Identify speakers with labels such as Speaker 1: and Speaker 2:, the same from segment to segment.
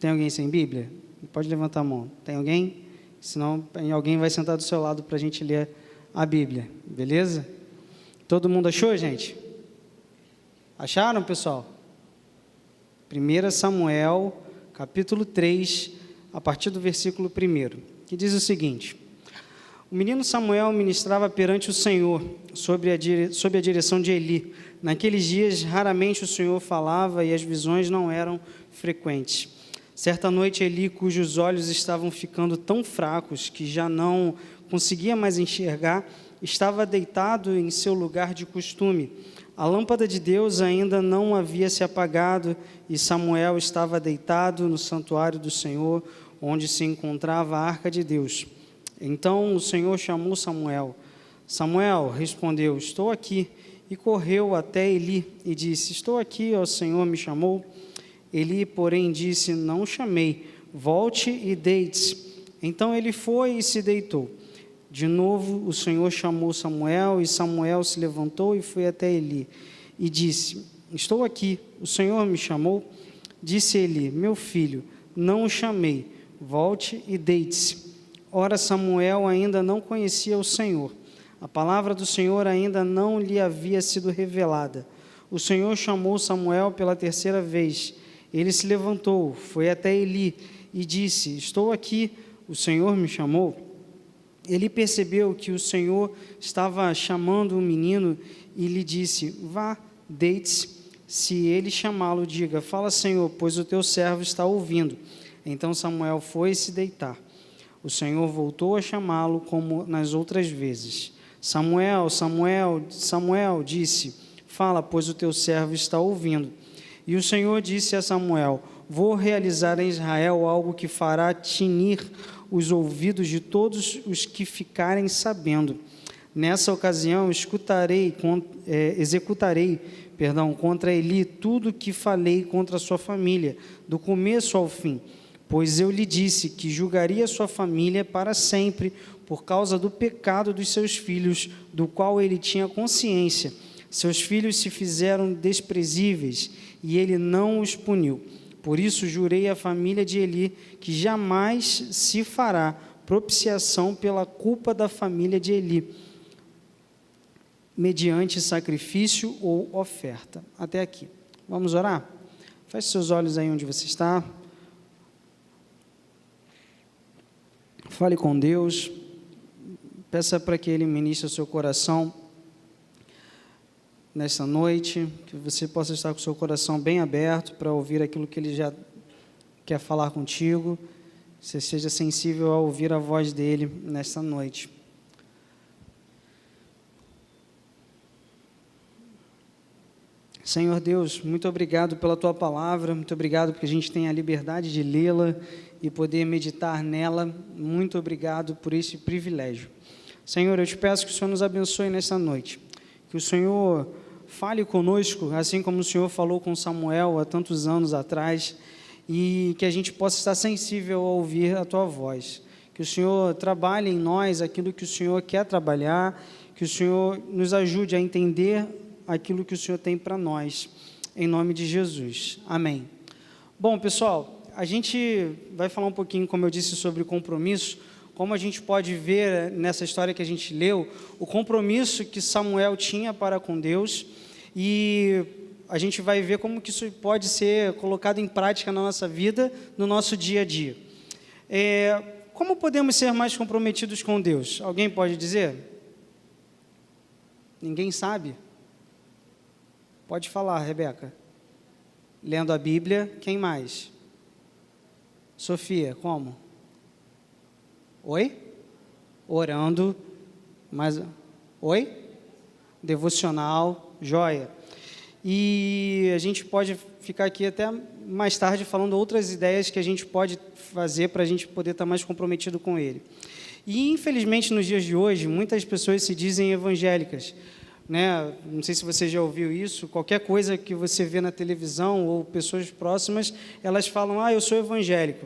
Speaker 1: Tem alguém sem Bíblia? Pode levantar a mão. Tem alguém? Senão alguém vai sentar do seu lado para a gente ler a Bíblia, beleza? Todo mundo achou, gente? Acharam, pessoal? 1 Samuel, capítulo 3, a partir do versículo 1, que diz o seguinte: o menino Samuel ministrava perante o Senhor, sob a direção de Eli. Naqueles dias, raramente o Senhor falava e as visões não eram frequentes. Certa noite, Eli, cujos olhos estavam ficando tão fracos que já não conseguia mais enxergar, estava deitado em seu lugar de costume. A lâmpada de Deus ainda não havia se apagado e Samuel estava deitado no santuário do Senhor, onde se encontrava a arca de Deus. Então o Senhor chamou Samuel. Samuel respondeu: estou aqui. E correu até Eli e disse: estou aqui, ó Senhor, me chamou. Eli, porém, disse: não o chamei, volte e deite-se. Então ele foi e se deitou. De novo o Senhor chamou Samuel, e Samuel se levantou e foi até Eli, e disse: estou aqui, o Senhor me chamou. Disse Eli: meu filho, não o chamei, volte e deite-se. Ora, Samuel ainda não conhecia o Senhor, a palavra do Senhor ainda não lhe havia sido revelada. O Senhor chamou Samuel pela terceira vez. Ele se levantou, foi até Eli e disse: estou aqui, o Senhor me chamou. Ele percebeu que o Senhor estava chamando o menino e lhe disse: vá, deite-se. Se ele chamá-lo, diga: fala, Senhor, pois o teu servo está ouvindo. Então Samuel foi se deitar. O Senhor voltou a chamá-lo como nas outras vezes. Samuel, Samuel, Samuel, disse: fala, pois o teu servo está ouvindo. E o Senhor disse a Samuel: vou realizar em Israel algo que fará tinir os ouvidos de todos os que ficarem sabendo. Nessa ocasião executarei contra Eli tudo o que falei contra a sua família, do começo ao fim. Pois eu lhe disse que julgaria sua família para sempre, por causa do pecado dos seus filhos, do qual ele tinha consciência. Seus filhos se fizeram desprezíveis, e ele não os puniu. Por isso jurei à família de Eli que jamais se fará propiciação pela culpa da família de Eli, mediante sacrifício ou oferta. Até aqui. Vamos orar? Feche seus olhos aí onde você está. Fale com Deus. Peça para que Ele ministre o seu coração nessa noite, que você possa estar com o seu coração bem aberto para ouvir aquilo que Ele já quer falar contigo, que você seja sensível a ouvir a voz dEle nesta noite. Senhor Deus, muito obrigado pela Tua palavra, muito obrigado porque a gente tem a liberdade de lê-la e poder meditar nela. Muito obrigado por esse privilégio. Senhor, eu te peço que o Senhor nos abençoe nesta noite, que o Senhor fale conosco, assim como o Senhor falou com Samuel há tantos anos atrás, e que a gente possa estar sensível a ouvir a Tua voz. Que o Senhor trabalhe em nós aquilo que o Senhor quer trabalhar, que o Senhor nos ajude a entender aquilo que o Senhor tem para nós, em nome de Jesus. Amém. Bom, pessoal, a gente vai falar um pouquinho, como eu disse, sobre compromisso. Como a gente pode ver nessa história que a gente leu, o compromisso que Samuel tinha para com Deus, e a gente vai ver como que isso pode ser colocado em prática na nossa vida, no nosso dia a dia. Como podemos ser mais comprometidos com Deus? Alguém pode dizer? Ninguém sabe? Pode falar, Rebeca. Lendo a Bíblia, quem mais? Sofia, como? Oi? Orando, mas... Oi? Devocional, joia. E a gente pode ficar aqui até mais tarde falando outras ideias que a gente pode fazer para a gente poder estar mais comprometido com Ele. E, infelizmente, nos dias de hoje, muitas pessoas se dizem evangélicas, né? Não sei se você já ouviu isso, qualquer coisa que você vê na televisão ou pessoas próximas, elas falam: eu sou evangélico.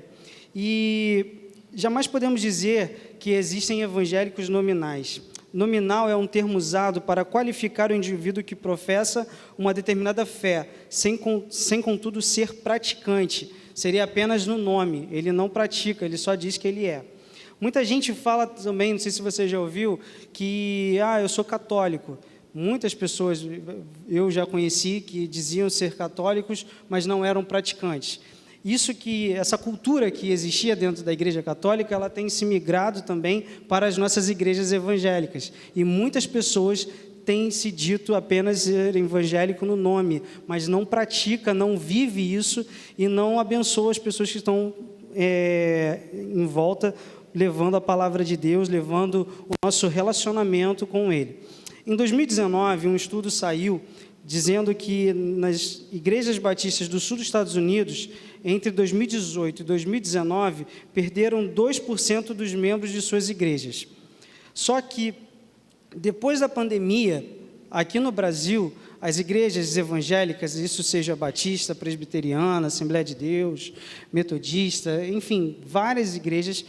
Speaker 1: E jamais podemos dizer que existem evangélicos nominais. Nominal é um termo usado para qualificar o indivíduo que professa uma determinada fé, sem contudo ser praticante, seria apenas no nome, ele não pratica, ele só diz que ele é. Muita gente fala também, não sei se você já ouviu, que eu sou católico. Muitas pessoas eu já conheci que diziam ser católicos, mas não eram praticantes. Essa cultura que existia dentro da Igreja Católica, ela tem se migrado também para as nossas igrejas evangélicas. E muitas pessoas têm se dito apenas ser evangélico no nome, mas não pratica, não vive isso e não abençoa as pessoas que estão em volta, levando a palavra de Deus, levando o nosso relacionamento com Ele. Em 2019, um estudo saiu dizendo que nas igrejas batistas do sul dos Estados Unidos, entre 2018 e 2019, perderam 2% dos membros de suas igrejas. Só que, depois da pandemia, aqui no Brasil, as igrejas evangélicas, isso seja batista, presbiteriana, Assembleia de Deus, metodista, enfim, várias igrejas,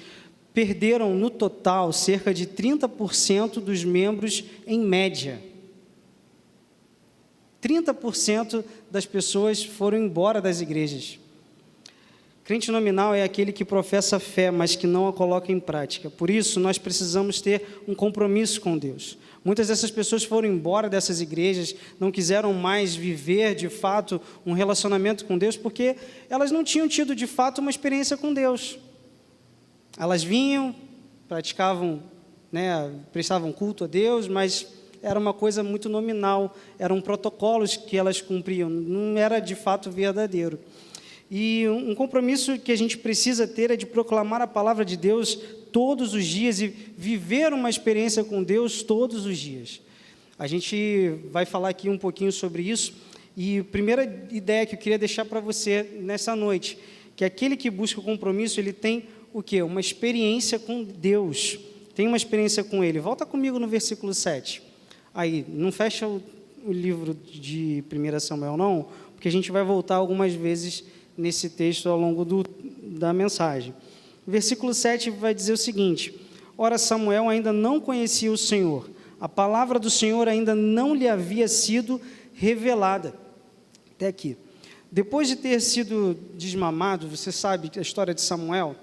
Speaker 1: perderam no total cerca de 30% dos membros em média. 30% das pessoas foram embora das igrejas. Crente nominal é aquele que professa fé, mas que não a coloca em prática. Por isso, nós precisamos ter um compromisso com Deus. Muitas dessas pessoas foram embora dessas igrejas, não quiseram mais viver, de fato, um relacionamento com Deus, porque elas não tinham tido, de fato, uma experiência com Deus. Elas vinham, praticavam, prestavam culto a Deus, mas era uma coisa muito nominal, eram protocolos que elas cumpriam, não era de fato verdadeiro. E um compromisso que a gente precisa ter é de proclamar a palavra de Deus todos os dias e viver uma experiência com Deus todos os dias. A gente vai falar aqui um pouquinho sobre isso, e a primeira ideia que eu queria deixar para você nessa noite, que aquele que busca o compromisso, ele tem o quê? Uma experiência com Deus, tem uma experiência com Ele. Volta comigo no versículo 7. Aí, não fecha o livro de 1 Samuel, não, porque a gente vai voltar algumas vezes nesse texto ao longo da mensagem. O versículo 7 vai dizer o seguinte: ora, Samuel ainda não conhecia o Senhor, a palavra do Senhor ainda não lhe havia sido revelada. Até aqui. Depois de ter sido desmamado, você sabe a história de Samuel?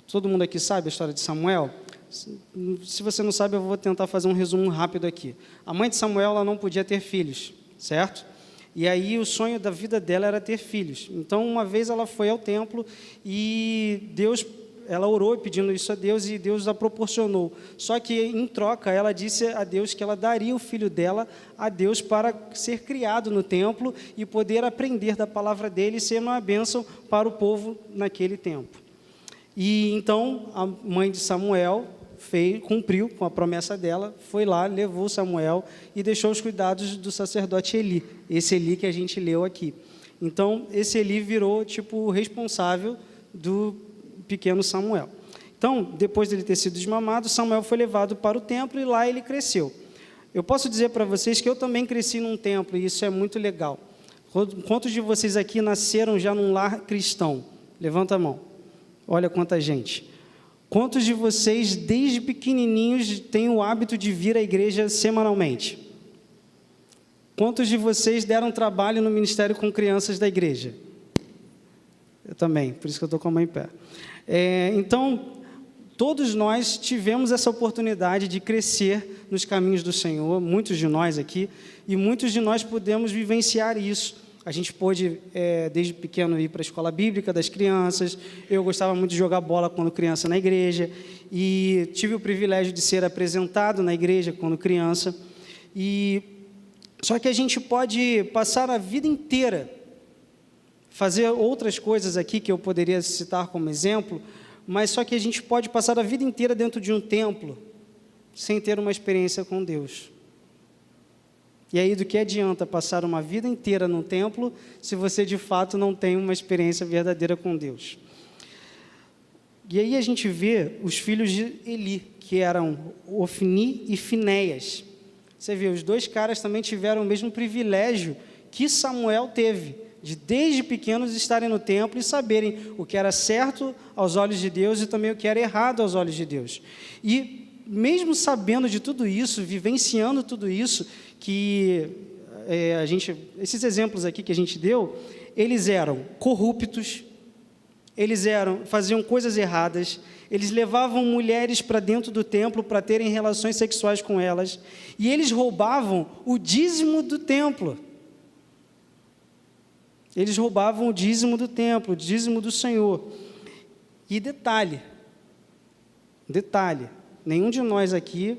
Speaker 1: Todo mundo aqui sabe a história de Samuel? Se você não sabe, eu vou tentar fazer um resumo rápido aqui. A mãe de Samuel, ela não podia ter filhos, certo? E aí o sonho da vida dela era ter filhos. Então, uma vez ela foi ao templo e ela orou pedindo isso a Deus e Deus a proporcionou. Só que, em troca, ela disse a Deus que ela daria o filho dela a Deus para ser criado no templo e poder aprender da palavra dele e ser uma bênção para o povo naquele tempo. E então a mãe de Samuel cumpriu com a promessa dela, foi lá, levou Samuel e deixou os cuidados do sacerdote Eli, esse Eli que a gente leu aqui. Então, esse Eli virou o responsável do pequeno Samuel. Então, depois dele ter sido desmamado, Samuel foi levado para o templo e lá ele cresceu. Eu posso dizer para vocês que eu também cresci num templo e isso é muito legal. Quantos de vocês aqui nasceram já num lar cristão? Levanta a mão. Olha quanta gente. Quantos de vocês, desde pequenininhos, têm o hábito de vir à igreja semanalmente? Quantos de vocês deram trabalho no ministério com crianças da igreja? Eu também, por isso que eu estou com a mão em pé. Então, todos nós tivemos essa oportunidade de crescer nos caminhos do Senhor, muitos de nós aqui, e muitos de nós podemos vivenciar isso. A gente pôde, desde pequeno, ir para a escola bíblica das crianças. Eu gostava muito de jogar bola quando criança na igreja. E tive o privilégio de ser apresentado na igreja quando criança. Só que a gente pode passar a vida inteira, fazer outras coisas aqui que eu poderia citar como exemplo, mas só que a gente pode passar a vida inteira dentro de um templo, sem ter uma experiência com Deus. E aí, do que adianta passar uma vida inteira num templo, se você, de fato, não tem uma experiência verdadeira com Deus? E aí a gente vê os filhos de Eli, que eram Ofni e Finéias. Você vê, os dois caras também tiveram o mesmo privilégio que Samuel teve, de desde pequenos estarem no templo e saberem o que era certo aos olhos de Deus e também o que era errado aos olhos de Deus. E mesmo sabendo de tudo isso, vivenciando tudo isso, que esses exemplos aqui que a gente deu, eles eram corruptos, faziam coisas erradas, eles levavam mulheres para dentro do templo para terem relações sexuais com elas, e eles roubavam o dízimo do templo. Eles roubavam o dízimo do templo, o dízimo do Senhor. E detalhe, nenhum de nós aqui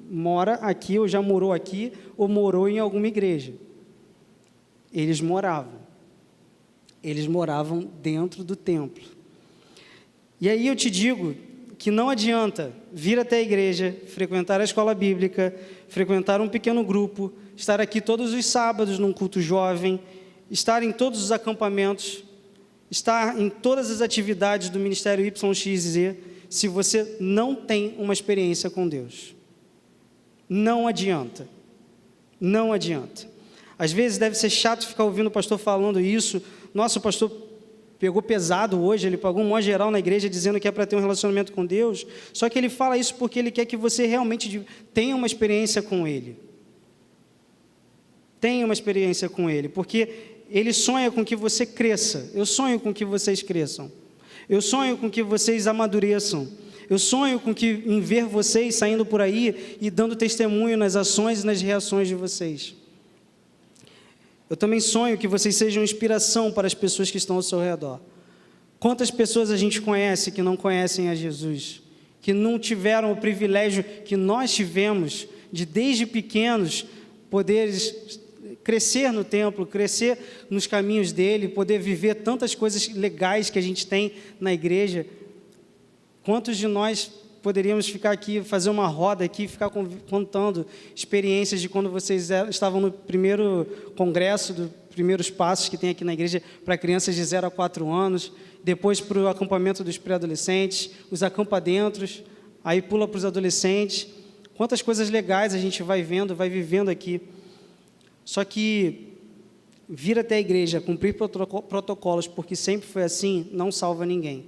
Speaker 1: mora aqui, ou já morou aqui, ou morou em alguma igreja. Eles moravam dentro do templo. E aí eu te digo que não adianta vir até a igreja, frequentar a escola bíblica, frequentar um pequeno grupo, estar aqui todos os sábados num culto jovem, estar em todos os acampamentos, estar em todas as atividades do Ministério YXZ, se você não tem uma experiência com Deus. Não adianta. Não adianta. Às vezes deve ser chato ficar ouvindo o pastor falando isso. Nossa, o pastor pegou pesado hoje, ele pagou um mó geral na igreja dizendo que é para ter um relacionamento com Deus. Só que ele fala isso porque ele quer que você realmente tenha uma experiência com Ele. Tenha uma experiência com Ele, porque Ele sonha com que você cresça. Eu sonho com que vocês cresçam. Eu sonho com que vocês amadureçam. Eu sonho com que, em ver vocês saindo por aí e dando testemunho nas ações e nas reações de vocês. Eu também sonho que vocês sejam inspiração para as pessoas que estão ao seu redor. Quantas pessoas a gente conhece que não conhecem a Jesus? Que não tiveram o privilégio que nós tivemos de, desde pequenos, poderes crescer no templo, crescer nos caminhos dele, poder viver tantas coisas legais que a gente tem na igreja. Quantos de nós poderíamos ficar aqui, fazer uma roda aqui, ficar contando experiências de quando vocês estavam no primeiro congresso, dos primeiros passos que tem aqui na igreja para crianças de 0 a 4 anos, depois para o acampamento dos pré-adolescentes, os acampadentros, aí pula para os adolescentes. Quantas coisas legais a gente vai vendo, vai vivendo aqui. Só que vir até a igreja, cumprir protocolos, porque sempre foi assim, não salva ninguém.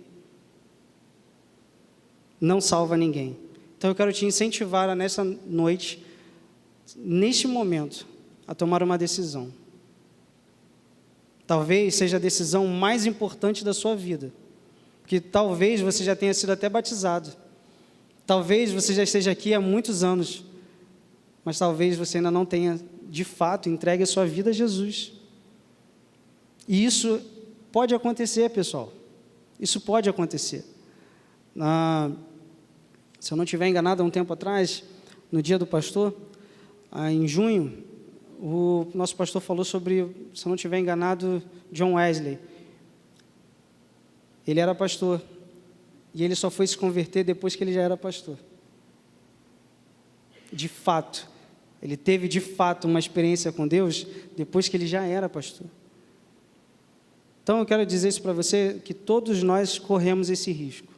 Speaker 1: Não salva ninguém. Então eu quero te incentivar nessa noite, neste momento, a tomar uma decisão. Talvez seja a decisão mais importante da sua vida. Porque talvez você já tenha sido até batizado. Talvez você já esteja aqui há muitos anos. Mas talvez você ainda não tenha, de fato, entregue a sua vida a Jesus. E isso pode acontecer, pessoal. Isso pode acontecer. Se eu não estiver enganado, há um tempo atrás, no dia do pastor, em junho, o nosso pastor falou sobre, se eu não estiver enganado, John Wesley. Ele era pastor, e ele só foi se converter depois que ele já era pastor. De fato, ele teve de fato uma experiência com Deus depois que ele já era pastor. Então eu quero dizer isso para você, que todos nós corremos esse risco.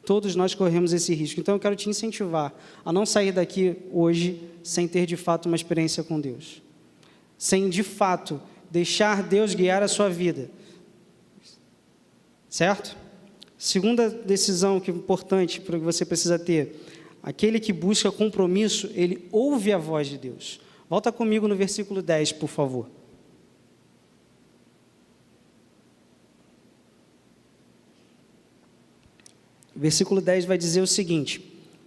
Speaker 1: Todos nós corremos esse risco. Então eu quero te incentivar a não sair daqui hoje sem ter de fato uma experiência com Deus. Sem de fato deixar Deus guiar a sua vida. Certo? Segunda decisão que é importante para que você precisa ter. Aquele que busca compromisso, ele ouve a voz de Deus. Volta comigo no versículo 10, por favor. Versículo 10 vai dizer o seguinte: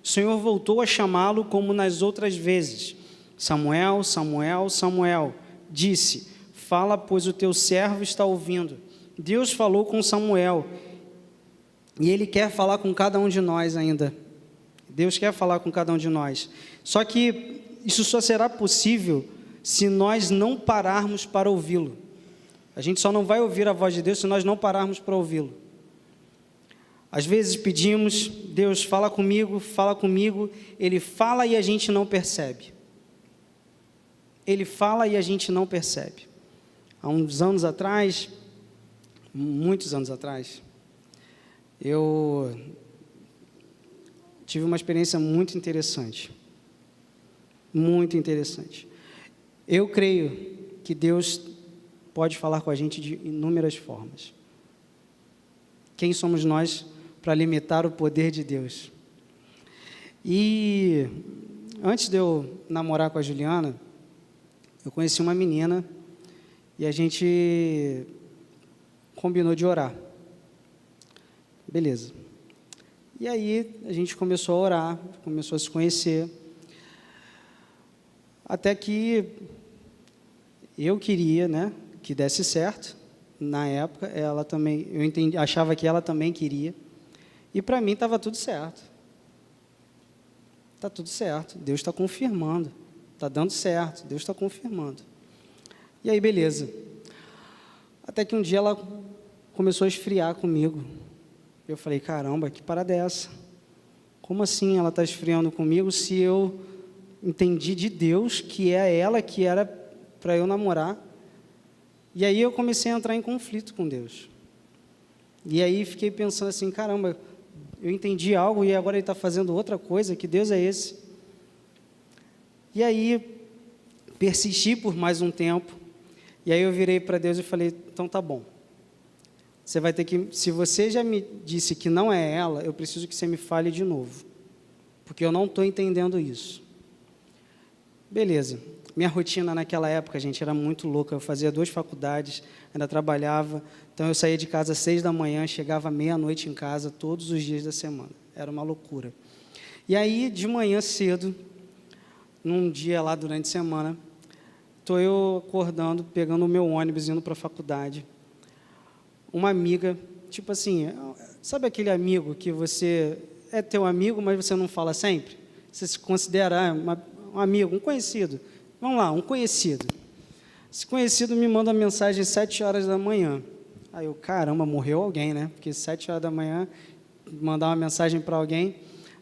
Speaker 1: o Senhor voltou a chamá-lo como nas outras vezes. Samuel, Samuel, Samuel. Disse: fala, pois o teu servo está ouvindo. Deus falou com Samuel. E Ele quer falar com cada um de nós ainda. Deus quer falar com cada um de nós. Só que isso só será possível se nós não pararmos para ouvi-lo. A gente só não vai ouvir a voz de Deus se nós não pararmos para ouvi-lo. Às vezes pedimos, Deus fala comigo, Ele fala e a gente não percebe. Ele fala e a gente não percebe. Há uns anos atrás, muitos anos atrás, eu tive uma experiência muito interessante. Muito interessante. Eu creio que Deus pode falar com a gente de inúmeras formas. Quem somos nós para limitar o poder de Deus? E antes de eu namorar com a Juliana, eu conheci uma menina e a gente combinou de orar. Beleza. E aí a gente começou a orar, começou a se conhecer, até que eu queria, né, que desse certo. Na época, ela também, achava que ela também queria. E para mim estava tudo certo. Está tudo certo. Deus está confirmando. Está dando certo. Deus está confirmando. E aí, beleza. Até que um dia ela começou a esfriar comigo. Eu falei, caramba, que parada é essa? Como assim ela está esfriando comigo se eu entendi de Deus que é ela que era para eu namorar? E aí eu comecei a entrar em conflito com Deus. E aí fiquei pensando assim, caramba, eu entendi algo e agora ele está fazendo outra coisa, que Deus é esse? E aí persisti por mais um tempo, e aí eu virei para Deus e falei, então tá bom. Você vai ter que, se você já me disse que não é ela, eu preciso que você me fale de novo, porque eu não estou entendendo isso. Beleza. Minha rotina naquela época, gente, era muito louca. Eu fazia 2 faculdades, ainda trabalhava. Então, eu saía de casa às 6 da manhã, chegava meia-noite em casa, todos os dias da semana. Era uma loucura. E aí, de manhã cedo, num dia lá durante a semana, estou eu acordando, pegando o meu ônibus, indo para a faculdade. Uma amiga, tipo assim, sabe aquele amigo que você é teu amigo, mas você não fala sempre? Você se considera um amigo, um conhecido. Vamos lá, um conhecido. Esse conhecido me manda uma mensagem às 7 horas da manhã. Aí eu, caramba, morreu alguém, né? Porque 7 horas da manhã, mandar uma mensagem para alguém,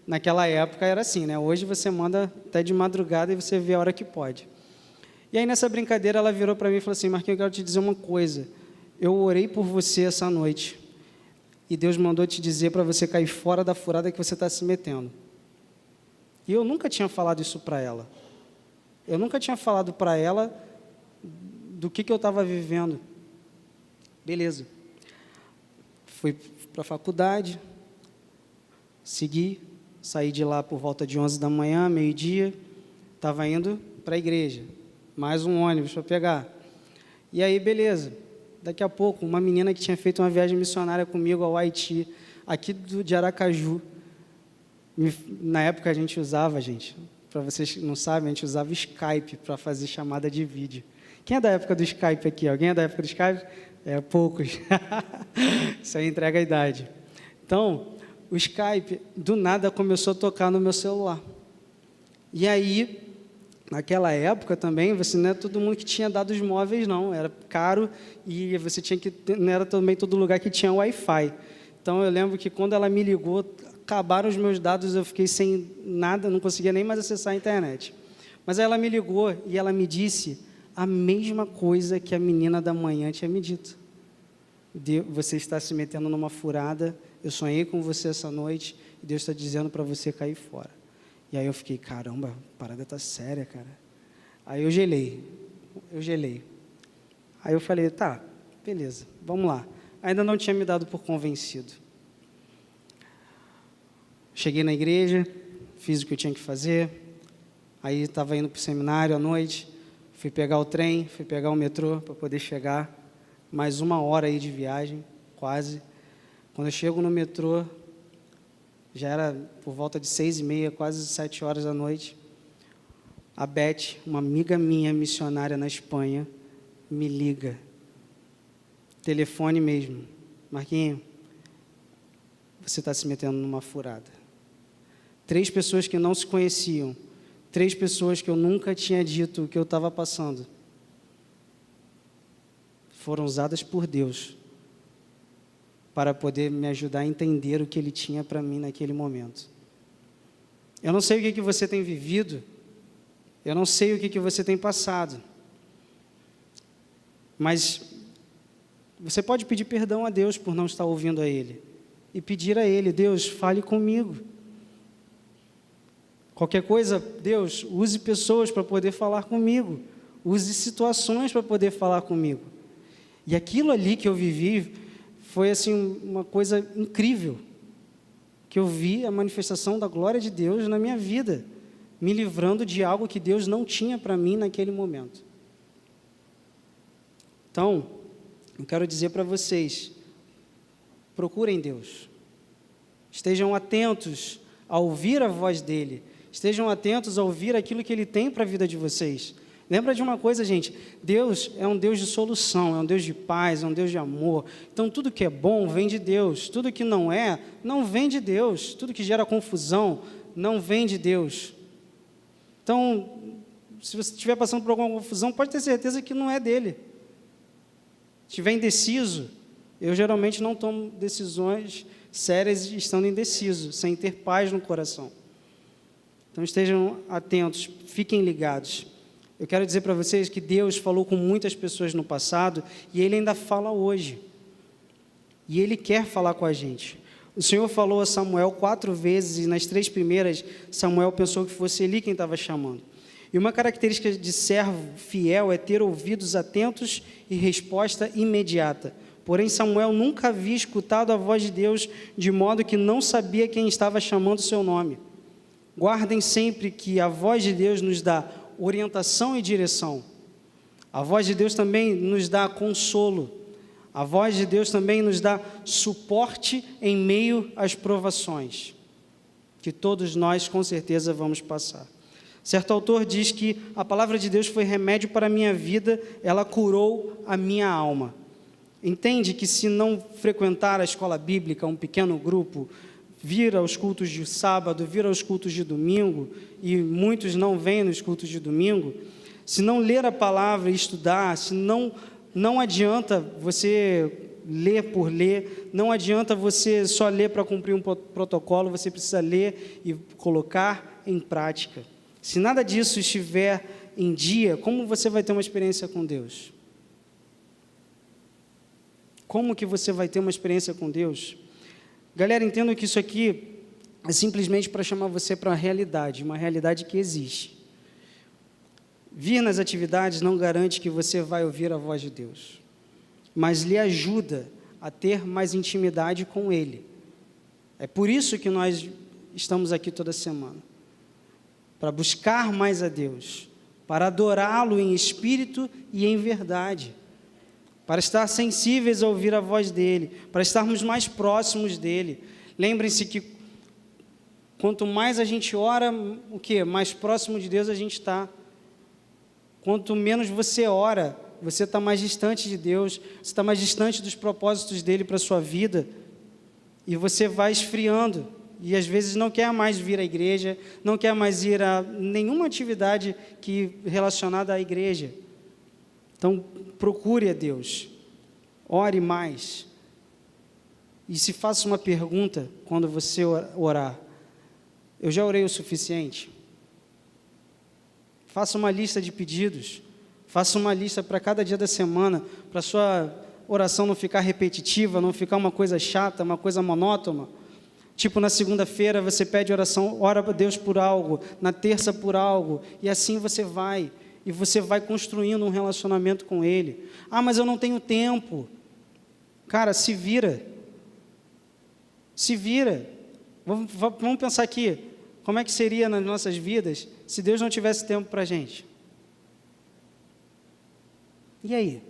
Speaker 1: naquela época era assim, né? Hoje você manda até de madrugada e você vê a hora que pode. E aí, nessa brincadeira, ela virou para mim e falou assim, Marquinhos, eu quero te dizer uma coisa. Eu orei por você essa noite e Deus mandou te dizer para você cair fora da furada que você está se metendo. E eu nunca tinha falado isso para ela. Eu nunca tinha falado para ela do que eu estava vivendo. Beleza. Fui para a faculdade, segui, saí de lá por volta de 11 da manhã, meio-dia, estava indo para a igreja. Mais um ônibus para pegar. E aí, beleza. Daqui a pouco, uma menina que tinha feito uma viagem missionária comigo ao Haiti, aqui de Aracaju. Na época a gente usava, gente, para vocês que não sabem, a gente usava Skype para fazer chamada de vídeo. Quem é da época do Skype aqui? Alguém é da época do Skype? Poucos. Isso aí entrega a idade. Então, o Skype, do nada, começou a tocar no meu celular. E aí, naquela época também, você não é todo mundo que tinha dados móveis, não. Era caro e você tinha que... Não era também todo lugar que tinha Wi-Fi. Então, eu lembro que quando ela me ligou, acabaram os meus dados, eu fiquei sem nada, não conseguia nem mais acessar a internet. Mas aí ela me ligou e ela me disse a mesma coisa que a menina da manhã tinha me dito. Você está se metendo numa furada, eu sonhei com você essa noite, e Deus está dizendo para você cair fora. E aí eu fiquei, caramba, a parada está séria, cara. Aí eu gelei. Aí eu falei, tá, beleza, vamos lá. Ainda não tinha me dado por convencido. Cheguei na igreja, fiz o que eu tinha que fazer, aí estava indo para o seminário à noite, fui pegar o trem, fui pegar o metrô para poder chegar, mais 1 hora aí de viagem, quase. Quando eu chego no metrô, já era por volta de 6h30, quase 7 horas da noite, a Beth, uma amiga minha, missionária na Espanha, me liga, telefone mesmo, Marquinhos, você está se metendo numa furada. 3 pessoas que não se conheciam, 3 pessoas que eu nunca tinha dito o que eu estava passando, foram usadas por Deus para poder me ajudar a entender o que Ele tinha para mim naquele momento. Eu não sei o que você tem vivido, eu não sei o que você tem passado, mas você pode pedir perdão a Deus por não estar ouvindo a Ele e pedir a Ele, Deus, fale comigo. Qualquer coisa, Deus, use pessoas para poder falar comigo, use situações para poder falar comigo. E aquilo ali que eu vivi foi assim uma coisa incrível, que eu vi a manifestação da glória de Deus na minha vida, me livrando de algo que Deus não tinha para mim naquele momento. Então, eu quero dizer para vocês, procurem Deus, Estejam atentos a ouvir a voz dele. Estejam atentos a ouvir aquilo que ele tem para a vida de vocês. Lembra de uma coisa, gente, Deus é um Deus de solução, é um Deus de paz, é um Deus de amor. Então, tudo que é bom vem de Deus, tudo que não é, não vem de Deus. Tudo que gera confusão, não vem de Deus. Então, se você estiver passando por alguma confusão, pode ter certeza que não é dele. Se estiver indeciso, eu geralmente não tomo decisões sérias estando indeciso, sem ter paz no coração. Então, estejam atentos, fiquem ligados. Eu quero dizer para vocês que Deus falou com muitas pessoas no passado e Ele ainda fala hoje. E Ele quer falar com a gente. O Senhor falou a Samuel 4 vezes e nas 3 primeiras, Samuel pensou que fosse Eli quem estava chamando. E uma característica de servo fiel é ter ouvidos atentos e resposta imediata. Porém, Samuel nunca havia escutado a voz de Deus, de modo que não sabia quem estava chamando o seu nome. Guardem sempre que a voz de Deus nos dá orientação e direção. A voz de Deus também nos dá consolo. A voz de Deus também nos dá suporte em meio às provações, que todos nós com certeza vamos passar. Certo autor diz que a palavra de Deus foi remédio para a minha vida, ela curou a minha alma. Entende que se não frequentar a escola bíblica, um pequeno grupo, vir aos cultos de sábado, vir aos cultos de domingo, e muitos não vêm nos cultos de domingo, se não ler a palavra e estudar, se não adianta você ler por ler, não adianta você só ler para cumprir um protocolo, você precisa ler e colocar em prática. Se nada disso estiver em dia, como você vai ter uma experiência com Deus? Como que você vai ter uma experiência com Deus? Galera, entendam que isso aqui é simplesmente para chamar você para uma realidade que existe. Vir nas atividades não garante que você vai ouvir a voz de Deus, mas lhe ajuda a ter mais intimidade com Ele. É por isso que nós estamos aqui toda semana, para buscar mais a Deus, para adorá-lo em espírito e em verdade, para estar sensíveis a ouvir a voz dEle, para estarmos mais próximos dEle. Lembrem-se que quanto mais a gente ora, mais próximo de Deus a gente está. Quanto menos você ora, você está mais distante de Deus, você está mais distante dos propósitos dEle para a sua vida, e você vai esfriando, e às vezes não quer mais vir à igreja, não quer mais ir a nenhuma atividade relacionada à igreja. Então, procure a Deus, ore mais, e se faça uma pergunta quando você orar: eu já orei o suficiente? Faça uma lista de pedidos, faça uma lista para cada dia da semana, para a sua oração não ficar repetitiva, não ficar uma coisa chata, uma coisa monótona. Tipo, na segunda-feira você pede oração, ora a Deus por algo, na terça por algo, e assim você vai construindo um relacionamento com Ele. Ah, mas eu não tenho tempo. Cara, se vira. Vamos pensar aqui, como é que seria nas nossas vidas se Deus não tivesse tempo para a gente? E aí?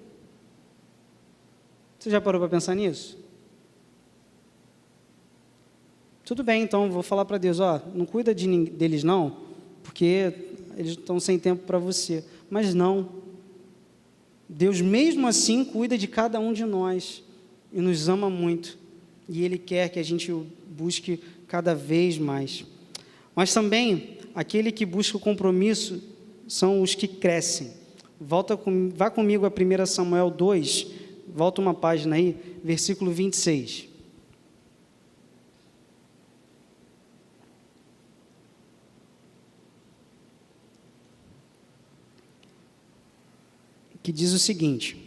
Speaker 1: Você já parou para pensar nisso? Tudo bem, então, vou falar para Deus, não cuida deles não, porque eles estão sem tempo para você. Mas não. Deus mesmo assim cuida de cada um de nós e nos ama muito. E Ele quer que a gente o busque cada vez mais. Mas também, aquele que busca o compromisso são os que crescem. Vá comigo a 1 Samuel 2, volta uma página aí, versículo 26. Que diz o seguinte: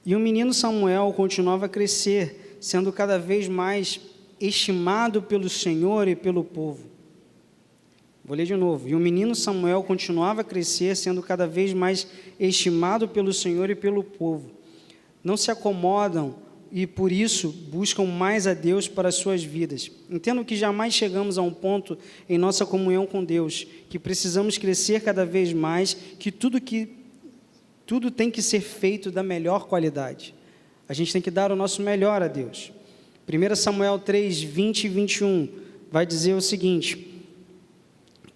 Speaker 1: e o menino Samuel continuava a crescer, sendo cada vez mais estimado pelo Senhor e pelo povo. Vou ler de novo. E o menino Samuel continuava a crescer, sendo cada vez mais estimado pelo Senhor e pelo povo. Não se acomodam e, por isso, buscam mais a Deus para as suas vidas. Entendo que jamais chegamos a um ponto em nossa comunhão com Deus, que precisamos crescer cada vez mais, que tudo tem que ser feito da melhor qualidade. A gente tem que dar o nosso melhor a Deus. 1 Samuel 3, 20 e 21, vai dizer o seguinte: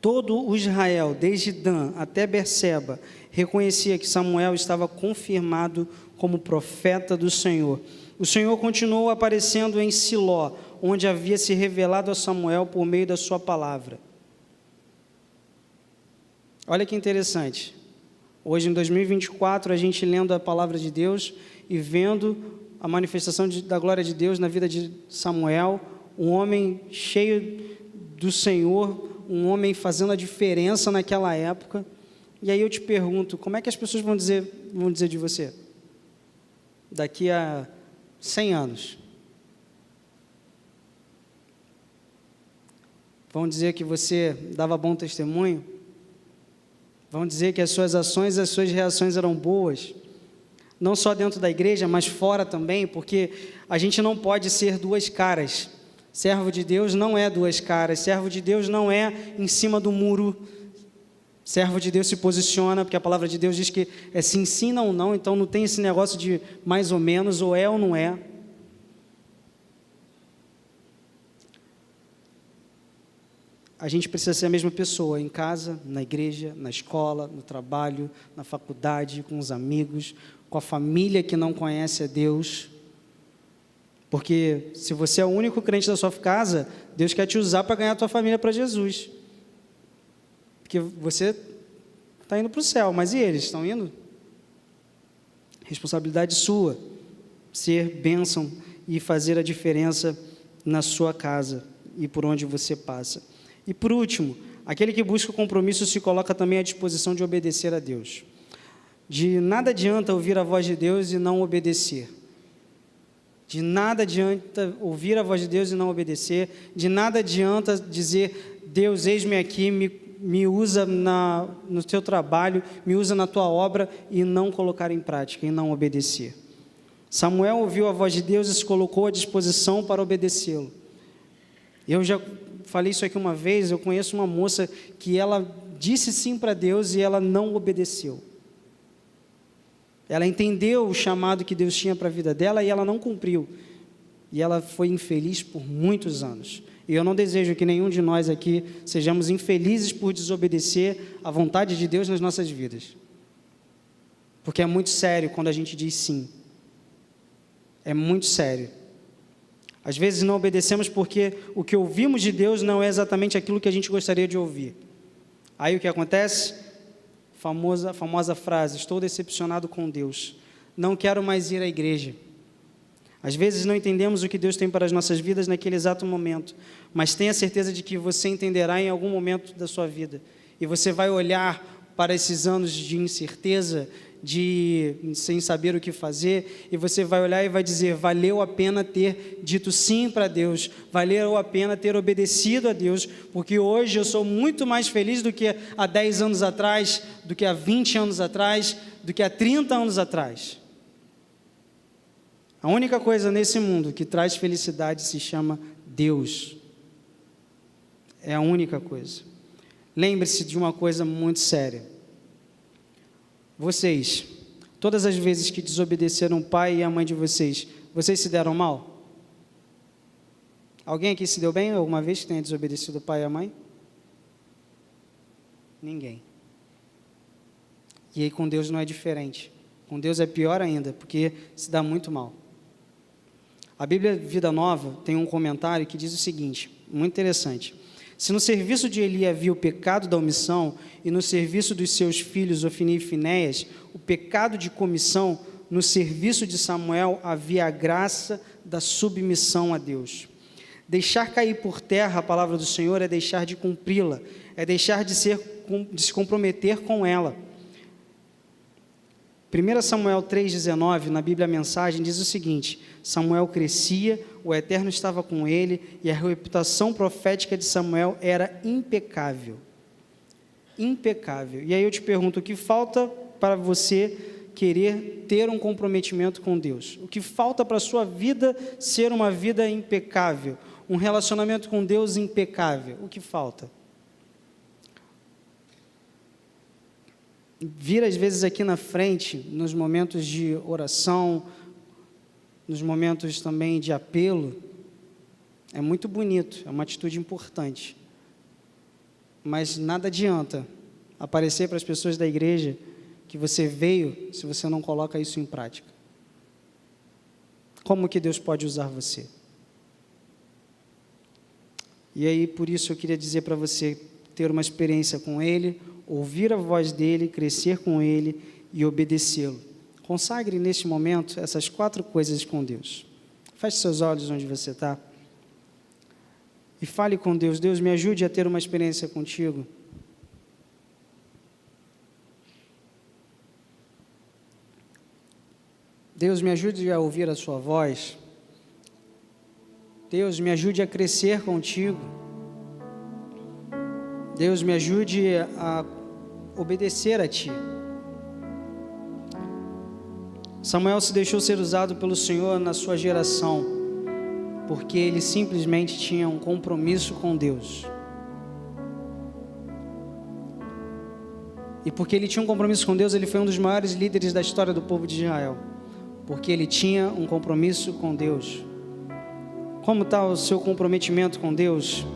Speaker 1: todo o Israel, desde Dan até Berseba, reconhecia que Samuel estava confirmado como profeta do Senhor. O Senhor continuou aparecendo em Siló, onde havia se revelado a Samuel por meio da sua palavra. Olha que interessante. Hoje, em 2024, a gente lendo a palavra de Deus e vendo a manifestação da glória de Deus na vida de Samuel, um homem cheio do Senhor, um homem fazendo a diferença naquela época. E aí eu te pergunto, como é que as pessoas vão dizer de você? Daqui a 100 anos. Vão dizer que você dava bom testemunho? Vão dizer que as suas ações e as suas reações eram boas? Não só dentro da igreja, mas fora também, porque a gente não pode ser duas caras. Servo de Deus não é duas caras, servo de Deus não é em cima do muro. Servo de Deus se posiciona, porque a palavra de Deus diz que é se ensina ou não, então não tem esse negócio de mais ou menos, ou é ou não é. A gente precisa ser a mesma pessoa em casa, na igreja, na escola, no trabalho, na faculdade, com os amigos, com a família que não conhece a Deus. Porque se você é o único crente da sua casa, Deus quer te usar para ganhar a tua família para Jesus. Porque você está indo para o céu, mas e eles estão indo? Responsabilidade sua, ser bênção e fazer a diferença na sua casa e por onde você passa. E por último, aquele que busca o compromisso se coloca também à disposição de obedecer a Deus. De nada adianta ouvir a voz de Deus e não obedecer. De nada adianta ouvir a voz de Deus e não obedecer. De nada adianta dizer, Deus, eis-me aqui, me usa no teu trabalho, me usa na tua obra, e não colocar em prática, e não obedecer. Samuel ouviu a voz de Deus e se colocou à disposição para obedecê-lo. Eu já falei isso aqui uma vez, eu conheço uma moça que ela disse sim para Deus e ela não obedeceu. Ela entendeu o chamado que Deus tinha para a vida dela e ela não cumpriu. E ela foi infeliz por muitos anos. E eu não desejo que nenhum de nós aqui sejamos infelizes por desobedecer à vontade de Deus nas nossas vidas. Porque é muito sério quando a gente diz sim. É muito sério. Às vezes não obedecemos porque o que ouvimos de Deus não é exatamente aquilo que a gente gostaria de ouvir. Aí o que acontece? Famosa frase, estou decepcionado com Deus. Não quero mais ir à igreja. Às vezes não entendemos o que Deus tem para as nossas vidas naquele exato momento, mas tenha certeza de que você entenderá em algum momento da sua vida. E você vai olhar para esses anos de incerteza, sem saber o que fazer, e você vai olhar e vai dizer, valeu a pena ter dito sim para Deus, valeu a pena ter obedecido a Deus, porque hoje eu sou muito mais feliz do que há 10 anos atrás, do que há 20 anos atrás, do que há 30 anos atrás. A única coisa nesse mundo que traz felicidade se chama Deus. É a única coisa. Lembre-se de uma coisa muito séria. Vocês, todas as vezes que desobedeceram o pai e a mãe de vocês, vocês se deram mal? Alguém aqui se deu bem alguma vez que tenha desobedecido o pai e a mãe? Ninguém. E aí com Deus não é diferente. Com Deus é pior ainda, porque se dá muito mal. A Bíblia Vida Nova tem um comentário que diz o seguinte, muito interessante. Se no serviço de Eli havia o pecado da omissão, e no serviço dos seus filhos Ofni e Finéias, o pecado de comissão, no serviço de Samuel havia a graça da submissão a Deus. Deixar cair por terra a palavra do Senhor é deixar de cumpri-la, é deixar de se comprometer com ela. 1 Samuel 3,19, na Bíblia a Mensagem, diz o seguinte, Samuel crescia, o Eterno estava com ele, e a reputação profética de Samuel era impecável. Impecável. E aí eu te pergunto, o que falta para você querer ter um comprometimento com Deus? O que falta para a sua vida ser uma vida impecável? Um relacionamento com Deus impecável? O que falta? Vir às vezes aqui na frente, nos momentos de oração, nos momentos também de apelo, É muito bonito, é uma atitude importante. Mas nada adianta aparecer para as pessoas da igreja que você veio se você não coloca isso em prática. Como que Deus pode usar você? E aí, por isso eu queria dizer para você ter uma experiência com Ele, ouvir a voz dEle, crescer com Ele e obedecê-lo. Consagre neste momento essas 4 coisas com Deus. Feche seus olhos onde você está e fale com Deus. Deus, me ajude a ter uma experiência contigo. Deus, me ajude a ouvir a sua voz. Deus, me ajude a crescer contigo. Deus, me ajude a obedecer a Ti. Samuel se deixou ser usado pelo Senhor na sua geração, porque ele simplesmente tinha um compromisso com Deus. E porque ele tinha um compromisso com Deus, ele foi um dos maiores líderes da história do povo de Israel, porque ele tinha um compromisso com Deus. Como está o seu comprometimento com Deus?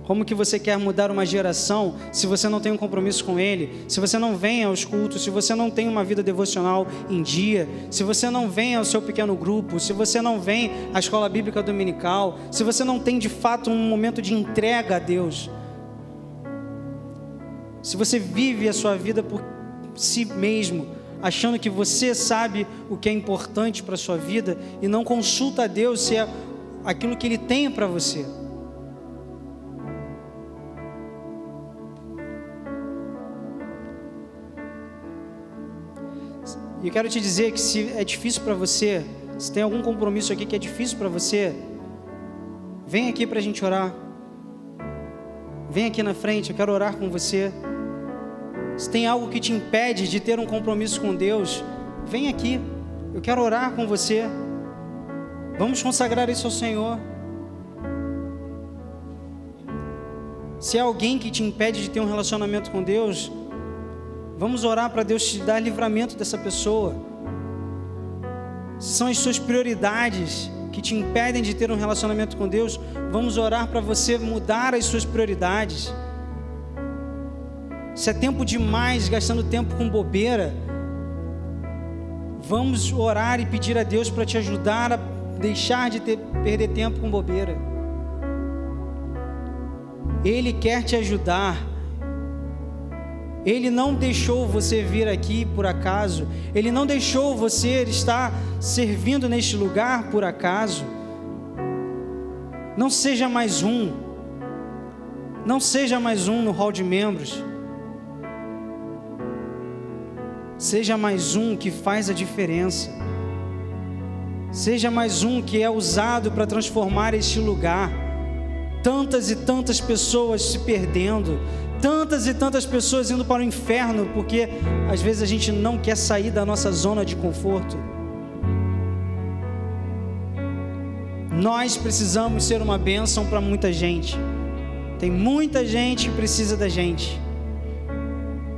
Speaker 1: Como que você quer mudar uma geração se você não tem um compromisso com Ele? Se você não vem aos cultos, se você não tem uma vida devocional em dia, se você não vem ao seu pequeno grupo, se você não vem à escola bíblica dominical, se você não tem de fato um momento de entrega a Deus, se você vive a sua vida por si mesmo, achando que você sabe o que é importante para a sua vida e não consulta a Deus se é aquilo que Ele tem para você. E eu quero te dizer que se é difícil para você, se tem algum compromisso aqui que é difícil para você, vem aqui para a gente orar. Vem aqui na frente, eu quero orar com você. Se tem algo que te impede de ter um compromisso com Deus, vem aqui, eu quero orar com você. Vamos consagrar isso ao Senhor. Se é alguém que te impede de ter um relacionamento com Deus, vamos orar para Deus te dar livramento dessa pessoa. Se são as suas prioridades que te impedem de ter um relacionamento com Deus, vamos orar para você mudar as suas prioridades. Se é tempo demais gastando tempo com bobeira, vamos orar e pedir a Deus para te ajudar a deixar de perder tempo com bobeira. Ele quer te ajudar. Ele não deixou você vir aqui por acaso. Ele não deixou você estar servindo neste lugar por acaso. Não seja mais um. Não seja mais um no hall de membros. Seja mais um que faz a diferença. Seja mais um que é usado para transformar este lugar. Tantas e tantas pessoas se perdendo, tantas e tantas pessoas indo para o inferno, porque às vezes a gente não quer sair da nossa zona de conforto. Nós precisamos ser uma bênção para muita gente. Tem muita gente que precisa da gente.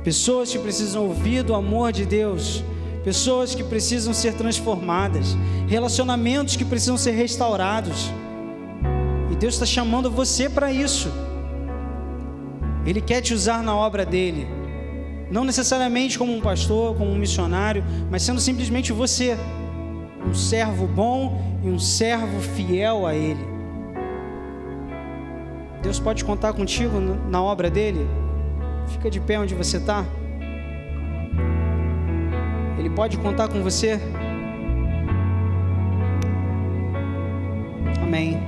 Speaker 1: Pessoas que precisam ouvir do amor de Deus. Pessoas que precisam ser transformadas. Relacionamentos que precisam ser restaurados. E Deus está chamando você para isso. Ele quer te usar na obra dele. Não necessariamente como um pastor, como um missionário, mas sendo simplesmente você. Um servo bom e um servo fiel a Ele. Deus pode contar contigo na obra dele? Fica de pé onde você está. Ele pode contar com você? Amém.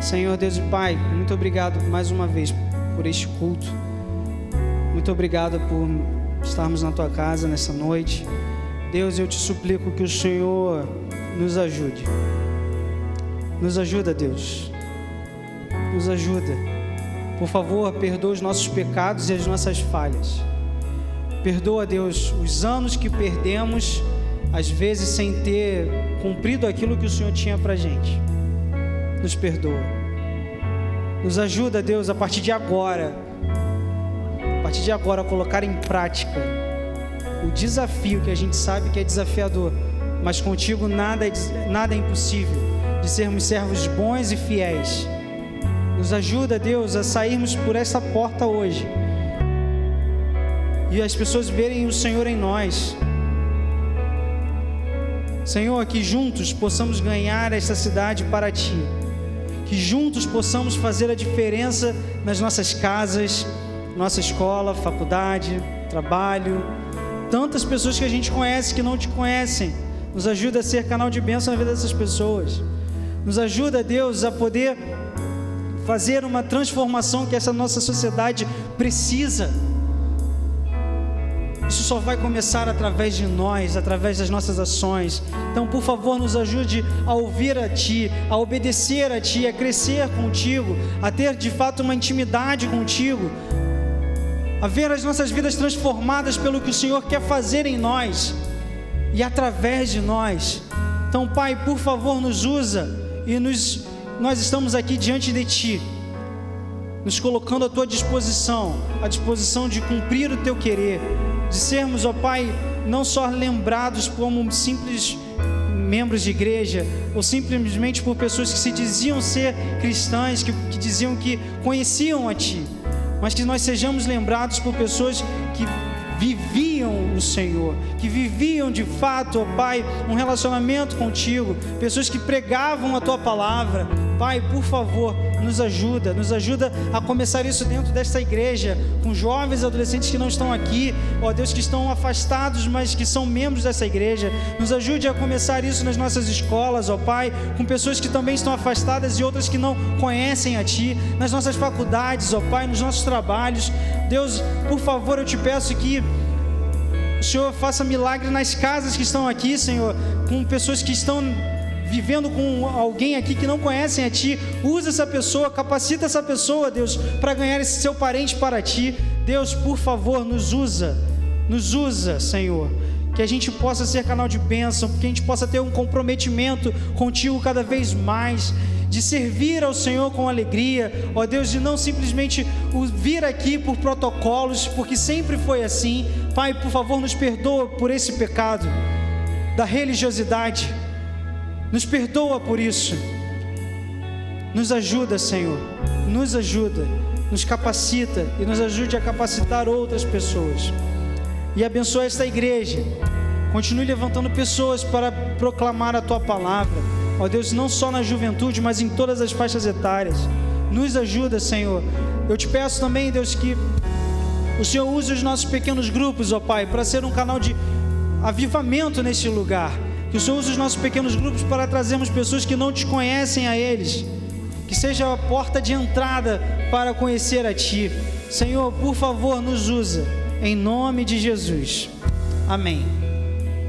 Speaker 1: Senhor Deus e Pai, muito obrigado mais uma vez por este culto. Muito obrigado por estarmos na Tua casa nessa noite. Deus, eu te suplico que o Senhor nos ajude. Nos ajuda, Deus. Nos ajuda. Por favor, perdoa os nossos pecados e as nossas falhas. Perdoa, Deus, os anos que perdemos, às vezes sem ter cumprido aquilo que o Senhor tinha pra gente. Nos perdoa. Nos ajuda, Deus, a partir de agora. A partir de agora, colocar em prática o desafio que a gente sabe que é desafiador, mas contigo nada é impossível, de sermos servos bons e fiéis. Nos ajuda, Deus, a sairmos por essa porta hoje e as pessoas verem o Senhor em nós. Senhor, que juntos possamos ganhar esta cidade para Ti, que juntos possamos fazer a diferença nas nossas casas, nossa escola, faculdade, trabalho, tantas pessoas que a gente conhece que não Te conhecem. Nos ajuda a ser canal de bênção na vida dessas pessoas. Nos ajuda, Deus, a poder fazer uma transformação que essa nossa sociedade precisa. Isso só vai começar através de nós, através das nossas ações. Então, por favor, nos ajude a ouvir a Ti, a obedecer a Ti, a crescer contigo, a ter de fato uma intimidade contigo, a ver as nossas vidas transformadas pelo que o Senhor quer fazer em nós e através de nós. Então, Pai, por favor, nos usa e nós estamos aqui diante de Ti, nos colocando à Tua disposição, à disposição de cumprir o Teu querer, de sermos, ó Pai, não só lembrados como simples membros de igreja, ou simplesmente por pessoas que se diziam ser cristãs, que diziam que conheciam a Ti, mas que nós sejamos lembrados por pessoas que viviam o Senhor, que viviam de fato, ó Pai, um relacionamento contigo, pessoas que pregavam a Tua palavra. Pai, por favor, nos ajuda a começar isso dentro desta igreja, com jovens e adolescentes que não estão aqui, ó Deus, que estão afastados, mas que são membros dessa igreja. Nos ajude a começar isso nas nossas escolas, ó Pai, com pessoas que também estão afastadas e outras que não conhecem a Ti, nas nossas faculdades, ó Pai, nos nossos trabalhos. Deus, por favor, eu Te peço que o Senhor faça milagre nas casas que estão aqui, Senhor, com pessoas que estão vivendo com alguém aqui que não conhecem a Ti. Usa essa pessoa, capacita essa pessoa, Deus, para ganhar esse seu parente para Ti. Deus, por favor, nos usa, Senhor, que a gente possa ser canal de bênção, que a gente possa ter um comprometimento contigo cada vez mais, de servir ao Senhor com alegria, ó Deus, de não simplesmente vir aqui por protocolos, porque sempre foi assim. Pai, por favor, nos perdoa por esse pecado da religiosidade, nos perdoa por isso, nos ajuda, Senhor, nos ajuda, nos capacita e nos ajude a capacitar outras pessoas, e abençoa esta igreja, continue levantando pessoas para proclamar a Tua palavra, ó Deus, não só na juventude, mas em todas as faixas etárias. Nos ajuda, Senhor. Eu Te peço também, Deus, que o Senhor use os nossos pequenos grupos, ó Pai, para ser um canal de avivamento neste lugar. Que o Senhor use os nossos pequenos grupos para trazermos pessoas que não Te conhecem a eles, que seja a porta de entrada para conhecer a Ti. Senhor, por favor, nos usa, em nome de Jesus. Amém.